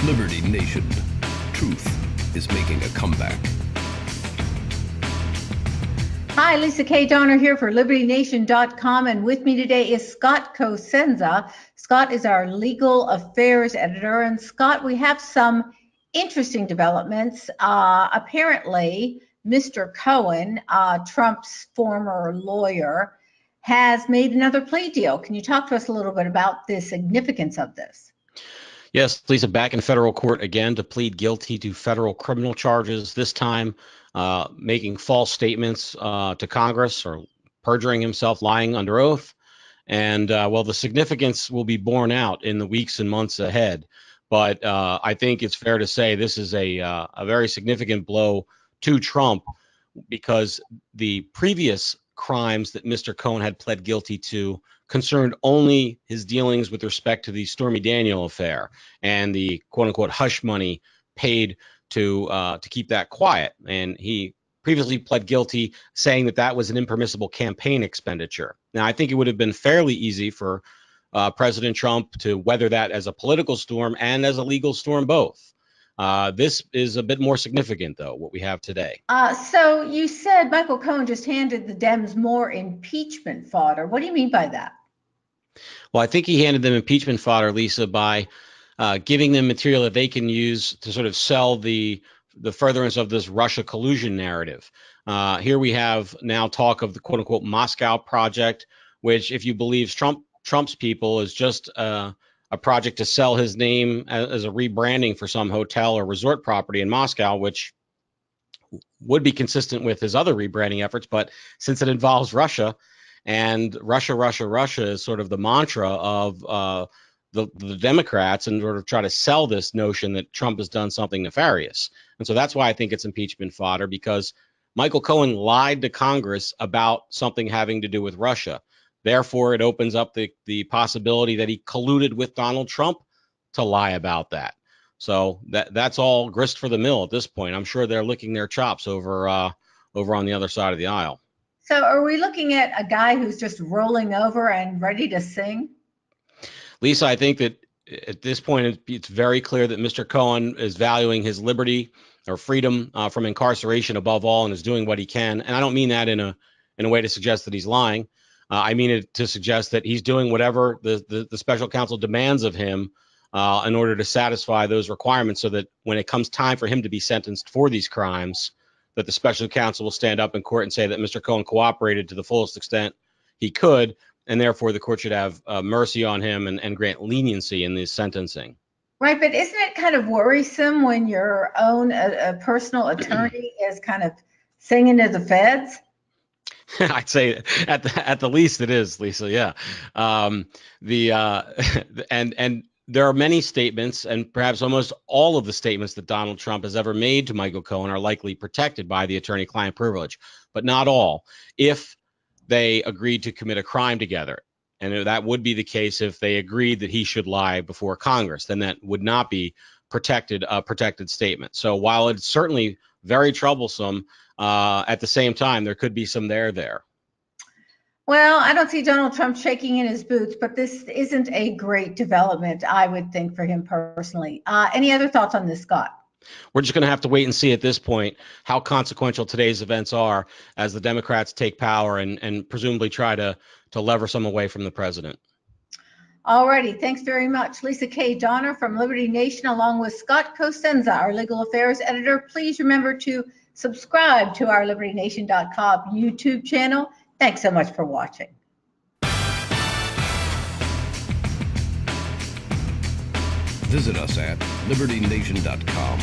Liberty Nation. Truth is making a comeback. Hi, Lisa K. Donner here for LibertyNation.com, and with me today is Scott Cosenza. Scott is our legal affairs editor, and Scott, we have some interesting developments. Apparently, Mr. Cohen, Trump's former lawyer, has made another plea deal. Can you talk to us a little bit about the significance of this? Yes, Lisa, back in federal court again to plead guilty to federal criminal charges, this time making false statements to Congress or perjuring himself, lying under oath. And the significance will be borne out in the weeks and months ahead. But I think it's fair to say this is a very significant blow to Trump, because the previous crimes that Mr. Cohen had pled guilty to concerned only his dealings with respect to the Stormy Daniels affair and the quote unquote hush money paid to keep that quiet. And he previously pled guilty, saying that that was an impermissible campaign expenditure. Now, I think it would have been fairly easy for President Trump to weather that as a political storm and as a legal storm both. This is a bit more significant, though, what we have today. So you said Michael Cohen just handed the Dems more impeachment fodder. What do you mean by that? Well, I think he handed them impeachment fodder, Lisa, by giving them material that they can use to sort of sell the furtherance of this Russia collusion narrative. Here we have now talk of the quote unquote Moscow project, which, if you believe Trump's people, is just a project to sell his name as a rebranding for some hotel or resort property in Moscow, which would be consistent with his other rebranding efforts. But since it involves Russia, and Russia is sort of the mantra of the Democrats, in order to try to sell this notion that Trump has done something nefarious. And so that's why I think it's impeachment fodder, because Michael Cohen lied to Congress about something having to do with Russia. Therefore, it opens up the possibility that he colluded with Donald Trump to lie about that. So that's all grist for the mill at this point. I'm sure they're licking their chops over on the other side of the aisle. So are we looking at a guy who's just rolling over and ready to sing? Lisa, I think that at this point, it's very clear that Mr. Cohen is valuing his liberty or freedom from incarceration above all, and is doing what he can. And I don't mean that in a way to suggest that he's lying. I mean it to suggest that he's doing whatever the special counsel demands of him in order to satisfy those requirements, so that when it comes time for him to be sentenced for these crimes, that the special counsel will stand up in court and say that Mr. Cohen cooperated to the fullest extent he could, and therefore the court should have mercy on him and grant leniency in this sentencing. Right, but isn't it kind of worrisome when your own a personal attorney is kind of singing to the feds? I'd say at the least it is, Lisa. Yeah, and there are many statements, and perhaps almost all of the statements that Donald Trump has ever made to Michael Cohen are likely protected by the attorney-client privilege, but not all. If they agreed to commit a crime together, and that would be the case if they agreed that he should lie before Congress, then that would not be protected statement. So while it's certainly very troublesome, at the same time, there could be some there. Well, I don't see Donald Trump shaking in his boots, but this isn't a great development, I would think, for him personally. Any other thoughts on this, Scott? We're just going to have to wait and see at this point how consequential today's events are as the Democrats take power and presumably try to lever some away from the president. All righty. Thanks very much. Lisa K. Donner from Liberty Nation, along with Scott Cosenza, our legal affairs editor. Please remember to subscribe to our LibertyNation.com YouTube channel. Thanks so much for watching. Visit us at LibertyNation.com.